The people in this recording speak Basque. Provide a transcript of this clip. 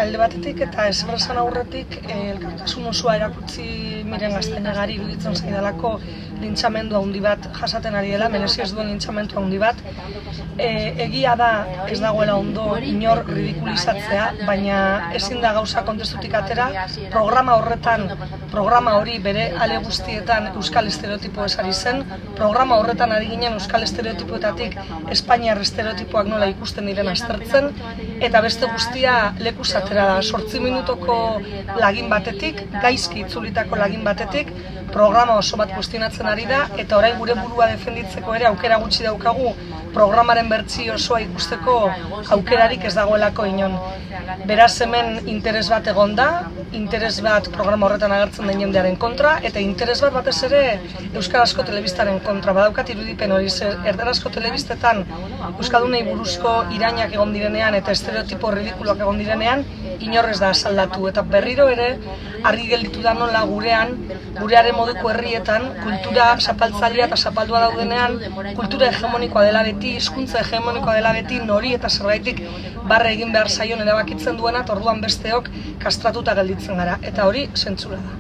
alde batetik eta esan aurretik elkartasun osoa erakutsi Miren Gaztainagari iruditzen zaidalako lintxamendu handi bat jasaten ari dela, merezi ez duen lintxamendu handi bat. Egia da ez dagoela ondo inor ridikulizatzea, baina ezin da gauza kontestutik atera, programa hori bere ale guztietan euskal estereotipo ezari zen, programa horretan ari ginen euskal estereotipoetatik Espainiar estereotipoak nola ikusten diren aztertzen, eta beste guztia lekuz atera da, 8 minutoko lagin batetik, gaizki itzulitako lagin batetik, programa oso bat kuestionatzen ari da, eta orain gure burua defenditzeko ere aukera gutxi daukagu, programaren bertsio osoa ikusteko aukerarik ez dagoelako inon. Beraz hemen interes bat egon da, interes bat programa horretan agertzen den jendearen kontra, eta interes bat batez ere euskarazko telebistaren kontra. Badaukat irudipen hori, erdarazko telebistetan euskaldunei buruzko irainak egon direnean eta estereotipo ridikuloak egon direnean, inorrez da asaldatu, eta berriro ere argi gelditu da nola gurearen moduko herrietan, kultura zapaltzailea eta zapaldua daudenean, kultura hegemonikoa dela beti, hizkuntza hegemonikoa dela beti, nori eta zerbaitik barre egin behar zaion erabakitzen duena, eta orduan besteok kastratuta gelditzen gara, eta hori zentzura da.